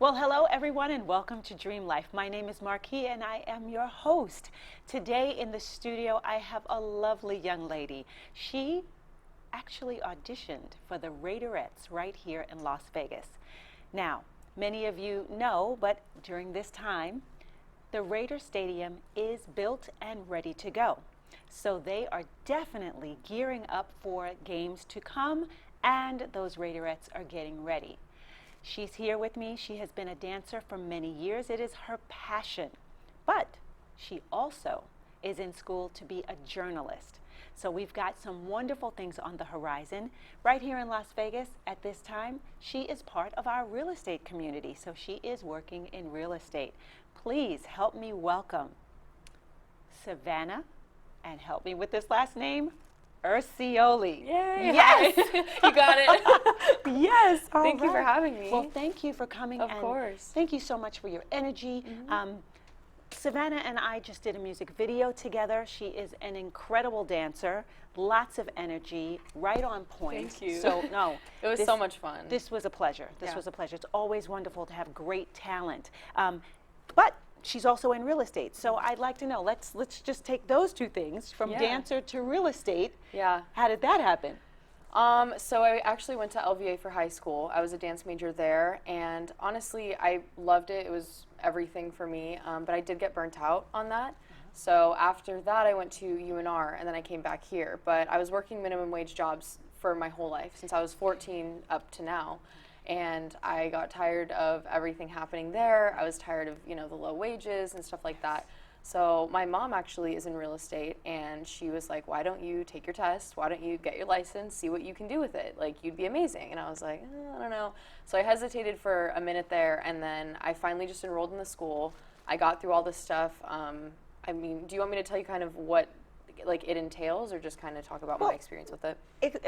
Well, hello everyone and welcome to Dream Life. My name is Marquis and I am your host. Today in the studio I have a lovely young lady. She actually auditioned for the Raiderettes right here in Las Vegas. Now, many of you know, but during this time, the Raider Stadium is built and ready to go. So they are definitely gearing up for games to come, and those Raiderettes are getting ready. She's here with me. She has been a dancer for many years. It is her passion. But she also is in school to be a journalist. So we've got some wonderful things on the horizon. Right here in Las Vegas at this time, she is part of our real estate community. So she is working in real estate. Please help me welcome Savannah, and help me with this last name, Urcioli. Yay! Yes! You got it. Yes! Thank you for having me. Well, thank you for coming. Of and course. Thank you so much for your energy. Savannah and I just did a music video together. She is an incredible dancer, lots of energy, right on point. Thank you. So, no. It was so much fun. This was a pleasure. This Yeah. was a pleasure. It's always wonderful to have great talent. But she's also in real estate. So I'd like to know, let's just take those two things, from Yeah. dancer to real estate. Yeah. How did that happen? So I actually went to LVA for high school. I was a dance major there, and honestly, I loved it. It was everything for me, but I did get burnt out on that. So after that, I went to UNR, and then I came back here. But I was working minimum wage jobs for my whole life, since I was 14 up to now. And I got tired of everything happening there. I was tired of, the low wages and stuff like that. So my mom actually is in real estate, and she was like, why don't you take your test? Why don't you get your license, see what you can do with it? Like, you'd be amazing. And I was like, I don't know. So I hesitated for a minute there, and then I finally just enrolled in the school. I got through all this stuff. Do you want me to tell you kind of what it entails, or just kind of talk about my experience with it?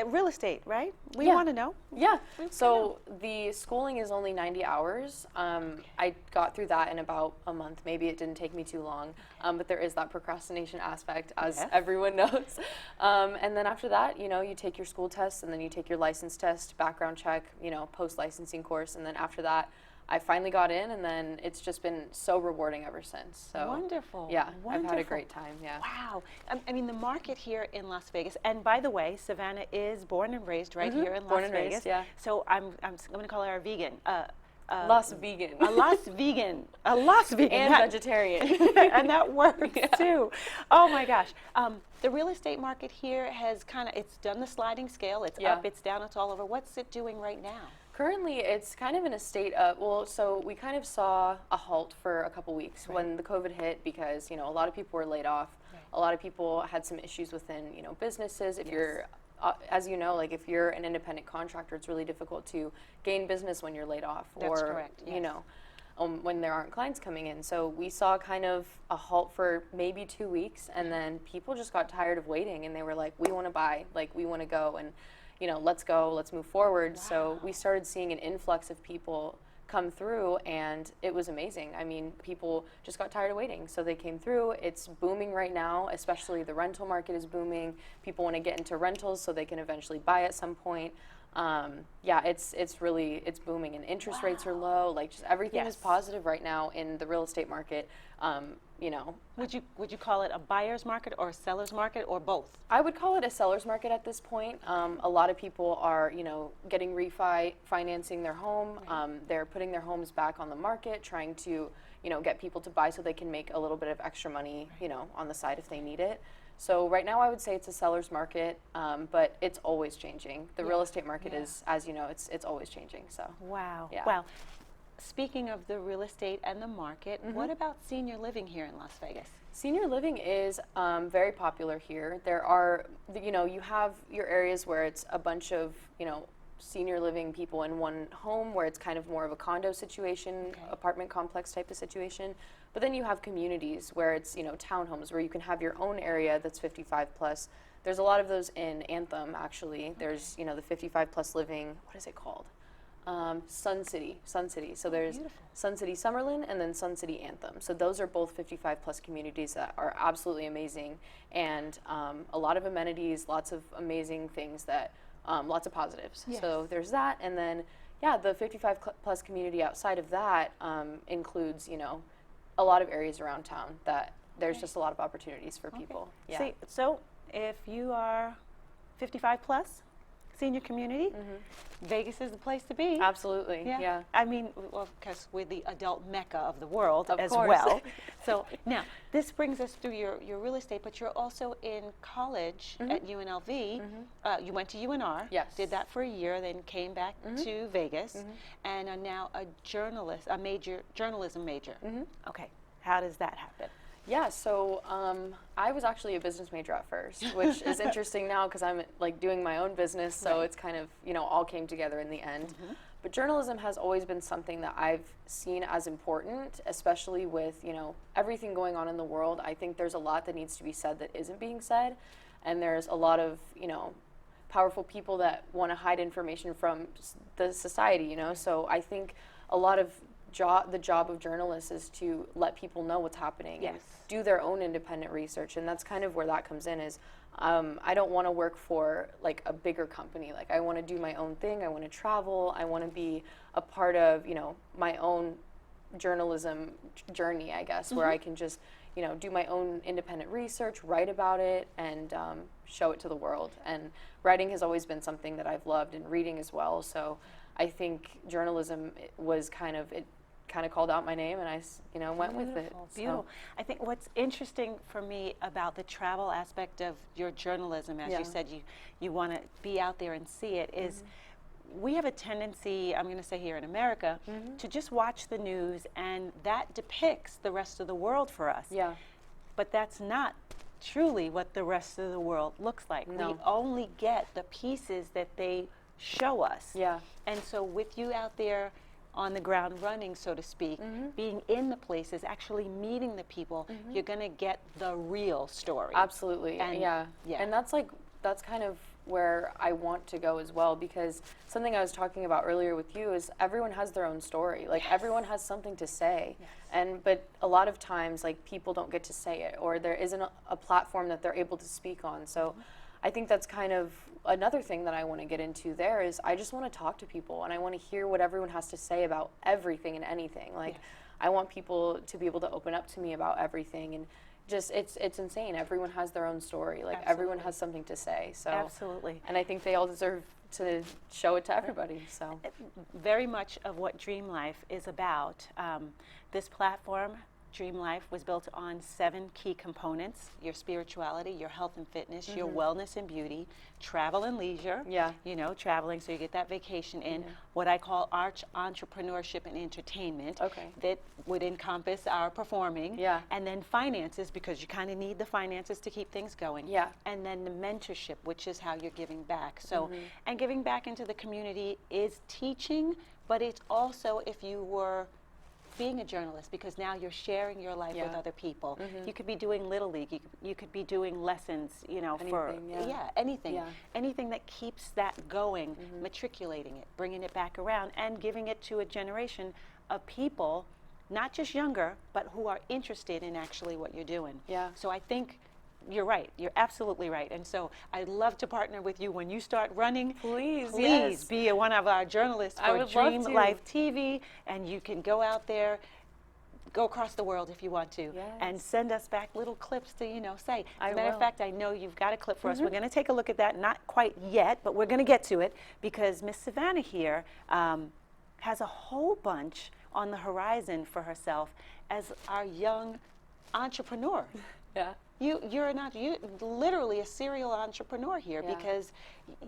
Real estate, right? We Yeah. want to know. Yeah. So the schooling is only 90 hours. I got through that in about a month. Maybe it didn't take me too long, but there is that procrastination aspect, as everyone knows. And then after that, you take your school test, and then you take your license test, background check, post-licensing course, and then after that, I finally got in, and then it's just been so rewarding ever since. So Wonderful. Yeah, Wonderful. I've had a great time. Yeah. Wow. I mean, the market here in Las Vegas, and by the way, Savannah is born and raised right here in Born Las and Vegas. raised, yeah. So I'm going to call her a vegan. Las vegan. A Las vegan. A Las vegan. And vegetarian. And that works too. Oh my gosh. The real estate market here has it's done the sliding scale. It's up, it's down, it's all over. What's it doing right now? Currently, it's kind of in a state of, so we kind of saw a halt for a couple weeks when the COVID hit, because, a lot of people were laid off. A lot of people had some issues within, businesses. If you're, as you know, if you're an independent contractor, it's really difficult to gain business when you're laid off. That's correct. Yes. When there aren't clients coming in. So we saw kind of a halt for maybe 2 weeks, and then people just got tired of waiting, and they were like, we want to buy, we want to go, and let's go, let's move forward. Wow. So we started seeing an influx of people come through, and it was amazing. I mean, people just got tired of waiting, so they came through. It's booming right now, especially the rental market is booming. People want to get into rentals so they can eventually buy at some point. It's booming, and interest rates are low. Just everything is positive right now in the real estate market. Would you call it a buyer's market or a seller's market, or both? I would call it a seller's market at this point. A lot of people are, getting financing their home. They're putting their homes back on the market, trying to, get people to buy so they can make a little bit of extra money, on the side if they need it. So right now I would say it's a seller's market, but it's always changing. The real estate market is, as you know, it's always changing. So wow. Yeah. Wow. Speaking of the real estate and the market, what about senior living here in Las Vegas? Senior living is very popular here. There are, you have your areas where it's a bunch of, senior living people in one home, where it's kind of more of a condo situation, apartment complex type of situation. But then you have communities where it's, townhomes, where you can have your own area that's 55 plus. There's a lot of those in Anthem, actually. There's, the 55 plus living, what is it called? Sun City. So there's Sun City Summerlin and then Sun City Anthem. So those are both 55 plus communities that are absolutely amazing, and a lot of amenities, lots of amazing things that, lots of positives. Yes. So there's that, and then Yeah, the 55 plus community outside of that includes, you know, a lot of areas around town that there's just a lot of opportunities for people. Yeah. See, so if you are 55 plus, senior community, Vegas is the place to be. Absolutely. Yeah. I mean, well, because we're the adult mecca of the world Of as course. well. So now, this brings us through your real estate, but you're also in college at UNLV. You went to UNR, Yes. did that for a year, then came back to Vegas, and are now a journalism major. Okay, how does that happen? Yeah, so I was actually a business major at first, which is interesting now because I'm like doing my own business, so Right. it's kind of, you know, all came together in the end. But journalism has always been something that I've seen as important, especially with, you know, everything going on in the world. I think there's a lot that needs to be said that isn't being said, and there's a lot of, you know, powerful people that want to hide information from the society, you know. So I think a lot of the job of journalists is to let people know what's happening and Yes. do their own independent research, and that's kind of where that comes in. Is I don't want to work for like a bigger company. Like I want to do my own thing. I want to travel. I want to be a part of, you know, my own journalism journey, I guess, where I can just, you know, do my own independent research, write about it, and show it to the world. And writing has always been something that I've loved, and reading as well. So I think journalism was kind of called out my name, and I, you know, went with it. Beautiful, beautiful. I think what's interesting for me about the travel aspect of your journalism, as Yeah. you said, you want to be out there and see it, is we have a tendency, I'm going to say here in America, to just watch the news, and that depicts the rest of the world for us. Yeah. But that's not truly what the rest of the world looks like. No. We only get the pieces that they show us. Yeah. And so with you out there on the ground running, so to speak, being in the places, actually meeting the people, you're going to get the real story. Absolutely. And- yeah. yeah. And that's kind of where I want to go as well, because something I was talking about earlier with you is everyone has their own story. Like everyone has something to say. But a lot of times like people don't get to say it, or there isn't a platform that they're able to speak on. So I think that's kind of another thing that I want to get into there is I just want to talk to people, and I want to hear what everyone has to say about everything and anything. Like I want people to be able to open up to me about everything, and just it's insane. Everyone has their own story. Like everyone has something to say. So Absolutely. and I think they all deserve to show it to everybody. So Very much of what Dream Life is about. This platform, Dream Life, was built on 7 key components: your spirituality, your health and fitness, your wellness and beauty, travel and leisure. Yeah. You know, traveling so you get that vacation in. What I call arch entrepreneurship and entertainment. Okay. That would encompass our performing. Yeah. And then finances, because you kind of need the finances to keep things going. Yeah. And then the mentorship, which is how you're giving back. So, and giving back into the community is teaching, but it's also if you were being a journalist, because now you're sharing your life with Yeah. other people. You could be doing Little League, you could be doing lessons, you know, for Anything, yeah. anything. Yeah. Anything that keeps that going, matriculating it, bringing it back around, and giving it to a generation of people, not just younger, but who are interested in actually what you're doing. Yeah. So I think you're right. You're absolutely right. And so I'd love to partner with you when you start running. Please, Please yes. be one of our journalists I for would love Dream to. Life TV, and you can go out there, go across the world if you want to, and Yes. send us back little clips to, you know, say. As I a matter of will. fact, I know you've got a clip for us. We're going to take a look at that, not quite yet, but we're going to get to it, because Miss Savannah here has a whole bunch on the horizon for herself as our young entrepreneur. Yeah. You're literally a serial entrepreneur here, Yeah. because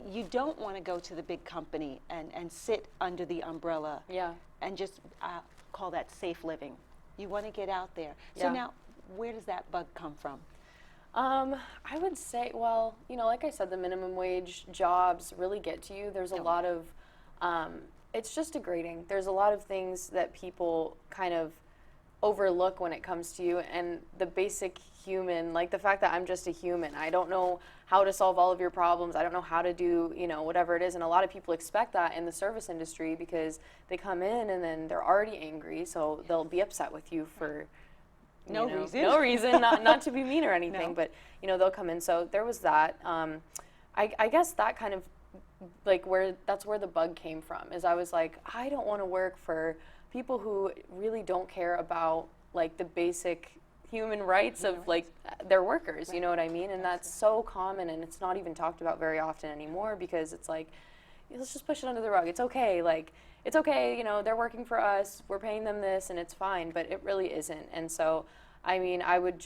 you don't want to go to the big company and sit under the umbrella Yeah. and just call that safe living. You want to get out there. So Yeah. now, where does that bug come from? I would say, well, you know, like I said, the minimum wage jobs really get to you. There's a lot of, it's just degrading. There's a lot of things that people kind of overlook when it comes to you, and the basic human, like the fact that I'm just a human. I don't know how to solve all of your problems. I don't know how to do, you know, whatever it is. And a lot of people expect that in the service industry, because they come in and then they're already angry, so they'll be upset with you for No you know, reason. no reason, not to be mean or anything, No. but you know, they'll come in. So there was that. I guess that kind of that's where the bug came from. Is I was like, I don't want to work for people who really don't care about like the basic human rights of like their workers, you know what I mean? And that's so common, and it's not even talked about very often anymore, because it's like, let's just push it under the rug. It's okay, like, it's okay, you know, they're working for us, we're paying them this, and it's fine, but it really isn't. And so, I mean, I would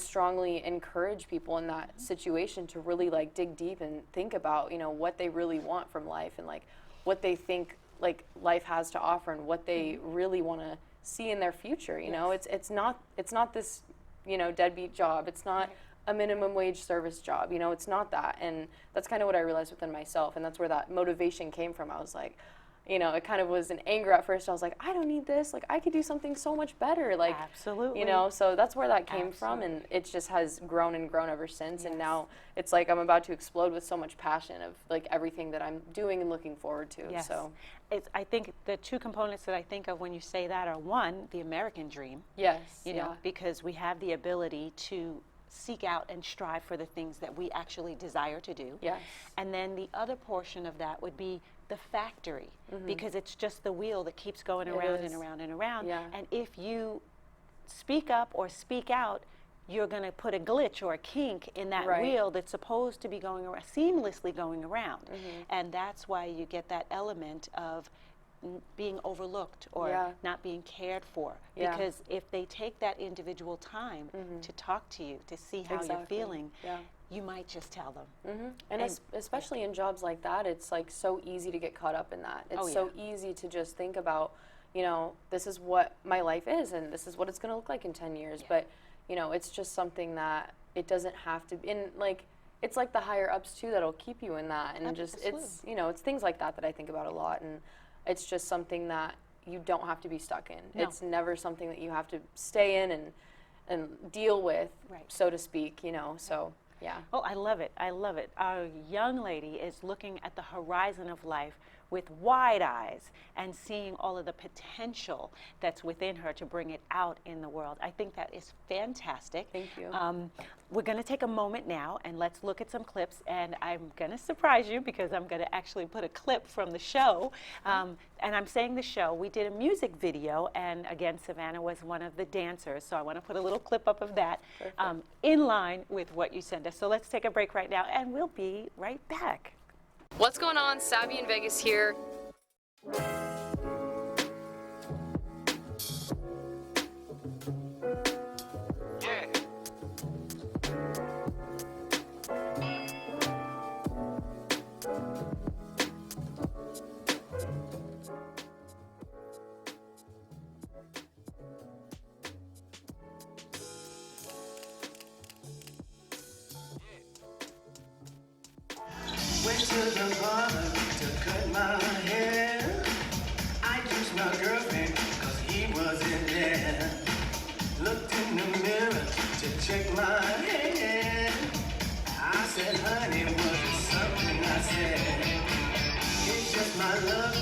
strongly encourage people in that situation to really like dig deep and think about, you know, what they really want from life, and like what they think like life has to offer, and what they really want to see in their future. You know, it's not this, you know, deadbeat job. It's not a minimum wage service job. You know, it's not that. And that's kind of what I realized within myself, and that's where that motivation came from. I was like, you know, it kind of was an anger at first. I was like, I don't need this. Like, I could do something so much better. Like, absolutely. You know, so that's where that came from, and it just has grown and grown ever since. And now it's like I'm about to explode with so much passion of like everything that I'm doing and looking forward to. Yes. So I think the two components that I think of when you say that are, one, the American dream. yes, You know, because we have the ability to seek out and strive for the things that we actually desire to do. Yes. And then the other portion of that would be the factory, because it's just the wheel that keeps going around and around and around. Yeah. And if you speak up or speak out, you're going to put a glitch or a kink in that wheel that's supposed to be going around, seamlessly going around. And that's why you get that element of being overlooked or not being cared for, because if they take that individual time to talk to you, to see how you're feeling, you might just tell them. And especially in jobs like that, it's like so easy to get caught up in that. It's so easy to just think about, you know, this is what my life is, and this is what it's going to look like in 10 years. But, you know, it's just something that it doesn't have to be. And like, it's like the higher ups too that'll keep you in that. And just, it's, you know, it's things like that that I think about a lot. And it's just something that you don't have to be stuck in. No. It's never something that you have to stay in and deal with, so to speak, you know, so. Yeah. Oh, I love it. I love it. Our young lady is looking at the horizon of life with wide eyes and seeing all of the potential that's within her to bring it out in the world. I think that is fantastic. Thank you. We're going to take a moment now and let's look at some clips, and I'm going to surprise you because I'm going to actually put a clip from the show. And I'm saying the show, we did a music video, and again, Savannah was one of the dancers, so I want to put a little clip up of that in line with what you sent us. So let's take a break right now, and we'll be right back. What's going on? Savvy in Vegas here. Went to the barber to cut my hair. I used my girlfriend cause he wasn't there. Looked in the mirror to check my hair. I said, honey, was it something I said? It's just my luck.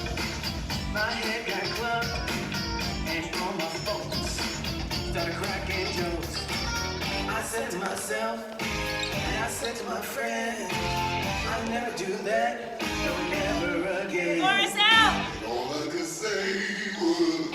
My head got clubbed. And all my folks started cracking jokes. I said to myself, and I said to my friend, I'll never do that, no, never again. Chorus out! All I could say was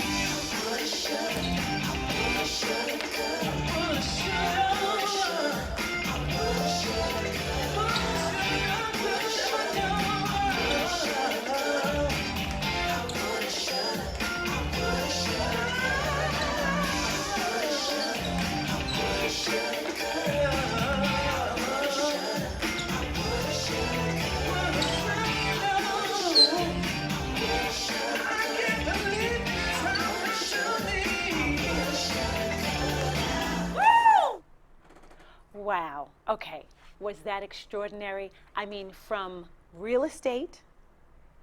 Wow. Okay. Was that extraordinary? I mean, from real estate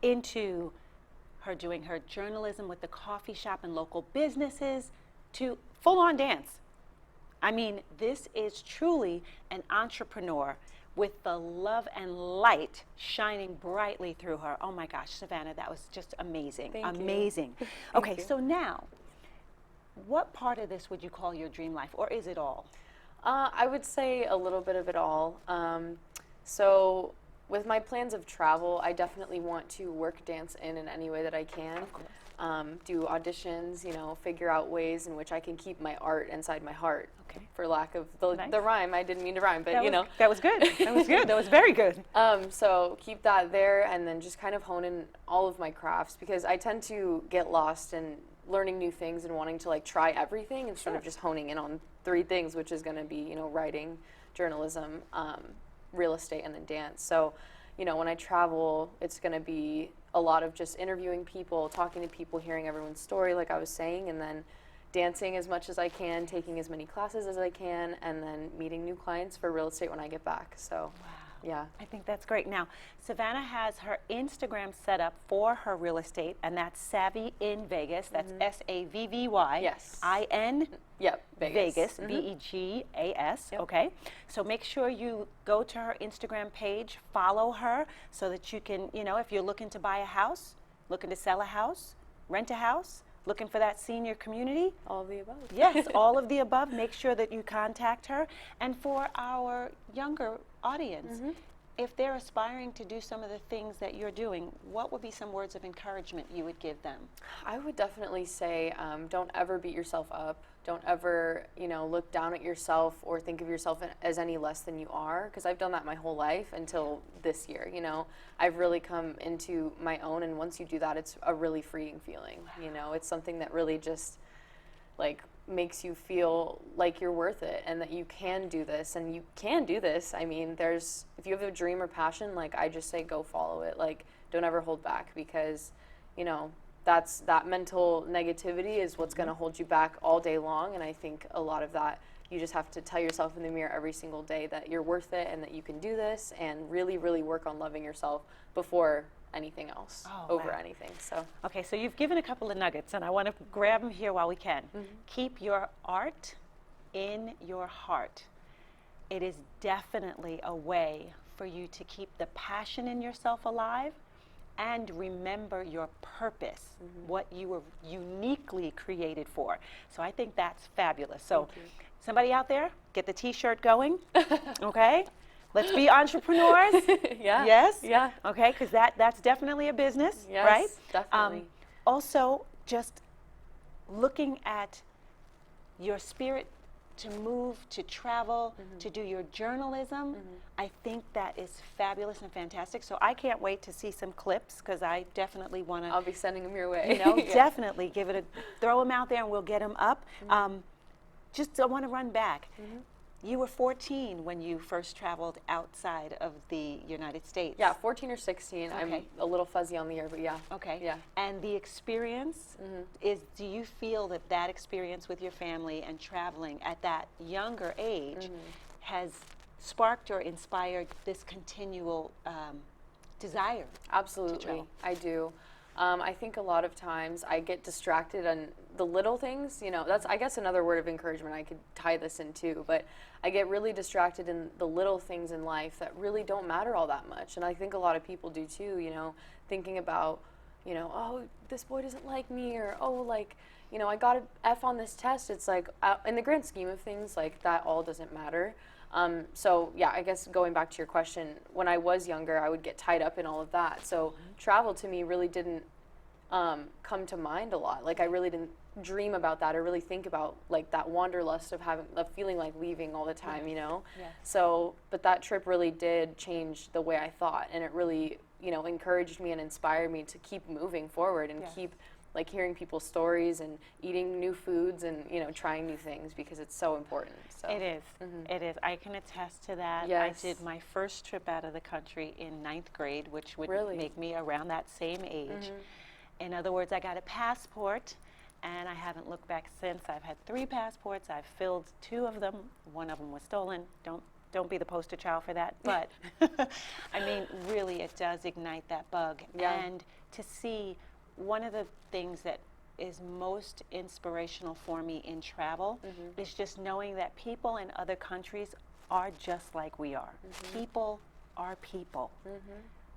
into her doing her journalism with the coffee shop and local businesses to full-on dance. I mean, this is truly an entrepreneur with the love and light shining brightly through her. Oh my gosh, Savannah, that was just amazing. Thank you. Amazing. Okay, so now, what part of this would you call your dream life, or is it all? I would say a little bit of it all. So with my plans of travel, I definitely want to work dance in any way that I can. Of course. Do auditions, figure out ways in which I can keep my art inside my heart. Okay. For lack of the Nice. rhyme, I didn't mean to rhyme, but That was good. That was good. That was very good. So keep that there, and then just kind of hone in all of my crafts, because I tend to get lost in learning new things and wanting to like try everything instead of just honing in on 3 things, which is going to be writing, journalism, real estate, and then dance. So when I travel, it's going to be a lot of just interviewing people, talking to people, hearing everyone's story, like I was saying, and then dancing as much as I can, taking as many classes as I can, and then meeting new clients for real estate when I get back. So, yeah. I think that's great. Now, Savannah has her Instagram set up for her real estate, and that's Savvy in Vegas. That's SAVVY. Yes. IN. Yep, Vegas. Vegas. Yep. Okay. So make sure you go to her Instagram page, follow her, so that you can, if you're looking to buy a house, looking to sell a house, rent a house, looking for that senior community. All of the above. Yes, all of the above. Make sure that you contact her. And for our younger audience, if they're aspiring to do some of the things that you're doing, what would be some words of encouragement you would give them? I would definitely say don't ever beat yourself up. Don't ever, look down at yourself or think of yourself as any less than you are, because I've done that my whole life until this year. I've really come into my own, and once you do that, it's a really freeing feeling. It's something that really just like makes you feel like you're worth it and that you can do this, and you can do this. I mean, if you have a dream or passion, like I just say go follow it. Like don't ever hold back, because that mental negativity is what's going to hold you back all day long. And I think a lot of that, you just have to tell yourself in the mirror every single day that you're worth it and that you can do this, and really, really work on loving yourself before anything else, over anything. So Okay, so you've given a couple of nuggets, and I want to grab them here while we can. Keep your art in your heart. It is definitely a way for you to keep the passion in yourself alive and remember your purpose, what you were uniquely created for. So I think that's fabulous. So somebody out there, get the t-shirt going, okay? Let's be entrepreneurs. Yeah. Yes? Yeah. Okay, because that's definitely a business, Yes, right? definitely. Also, just looking at your spirit to move, to travel, to do your journalism, I think that is fabulous and fantastic. So I can't wait to see some clips, because I definitely want I'll to, be sending them your way. Yeah. definitely throw them out there, and we'll get them up. Just I want to run back. You were 14 when you first traveled outside of the United States. Yeah, 14 or 16. Okay. I'm a little fuzzy on the year, but yeah. Okay. Yeah. And the experience do you feel that experience with your family and traveling at that younger age has sparked or inspired this continual desire? Absolutely, I do. I think a lot of times I get distracted on the little things. That's, I guess, another word of encouragement I could tie this into, but I get really distracted in the little things in life that really don't matter all that much. And I think a lot of people do too, thinking about, oh, this boy doesn't like me, or, oh, like, I got an F on this test. It's like, in the grand scheme of things, like, that all doesn't matter. So yeah, I guess going back to your question, when I was younger, I would get tied up in all of that. So travel to me really didn't come to mind a lot. Like I really didn't dream about that or really think about like that wanderlust of feeling like leaving all the time, Yes. So, but that trip really did change the way I thought, and it really, encouraged me and inspired me to keep moving forward and Yes. keep like hearing people's stories and eating new foods and trying new things, because it's so important. So It is. It is. I can attest to that. Yes. I did my first trip out of the country in 9th grade, which would Really? make me around that same age. In other words, I got a passport, and I haven't looked back since. I've had 3 passports. I've filled 2 of them. One of them was stolen. Don't be the poster child for that. But I mean, really, it does ignite that bug. Yeah. And to see, one of the things that is most inspirational for me in travel is just knowing that people in other countries are just like we are. People are people.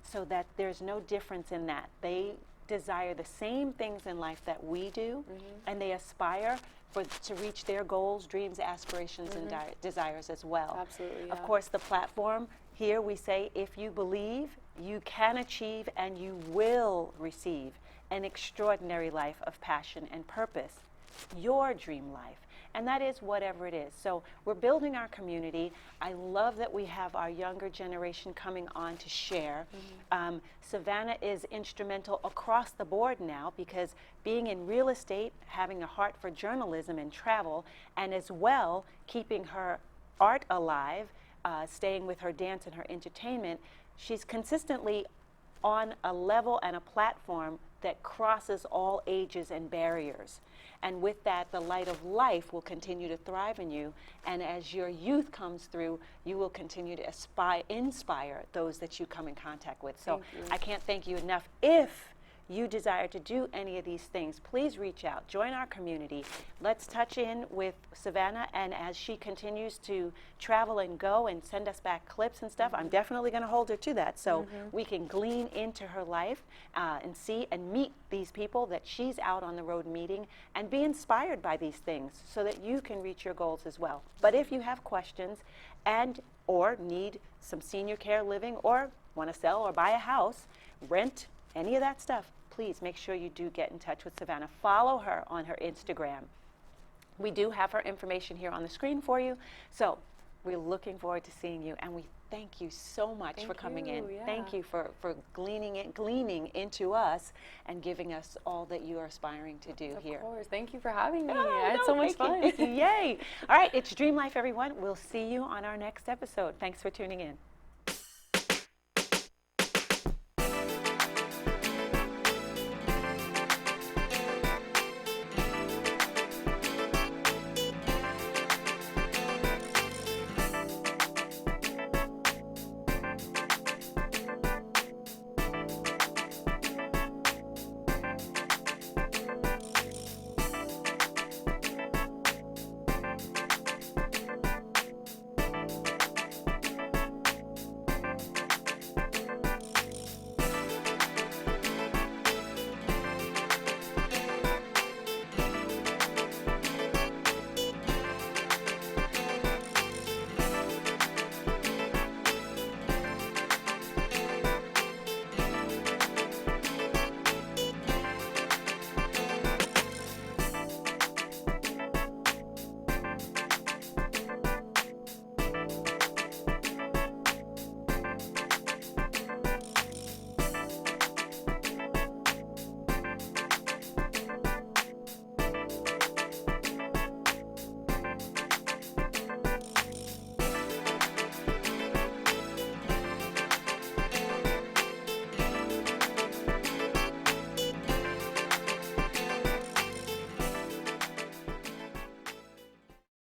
So that there's no difference in that. They desire the same things in life that we do, and they aspire to reach their goals, dreams, aspirations, and desires as well. Absolutely, Of yeah. course, the platform here we say, if you believe, you can achieve and you will receive an extraordinary life of passion and purpose, your dream life. And that is whatever it is. So we're building our community. I love that we have our younger generation coming on to share. Savannah is instrumental across the board now, because being in real estate, having a heart for journalism and travel, and as well keeping her art alive, staying with her dance and her entertainment, she's consistently on a level and a platform that crosses all ages and barriers. And with that, the light of life will continue to thrive in you. And as your youth comes through, you will continue to inspire those that you come in contact with. So I can't thank you enough. If you desire to do any of these things, please reach out, join our community. Let's touch in with Savannah, and as she continues to travel and go and send us back clips and stuff, I'm definitely going to hold her to that, so we can glean into her life and see and meet these people that she's out on the road meeting, and be inspired by these things so that you can reach your goals as well. But if you have questions and or need some senior care living, or want to sell or buy a house, rent, any of that stuff, please make sure you do get in touch with Savannah. Follow her on her Instagram. We do have her information here on the screen for you. So we're looking forward to seeing you, and we thank you so much for coming in. Thank you for gleaning into us and giving us all that you are aspiring to do here. Of course. Thank you for having me. Oh, I had no, so much thank fun. you. Yay. All right, it's Dream Life, everyone. We'll see you on our next episode. Thanks for tuning in.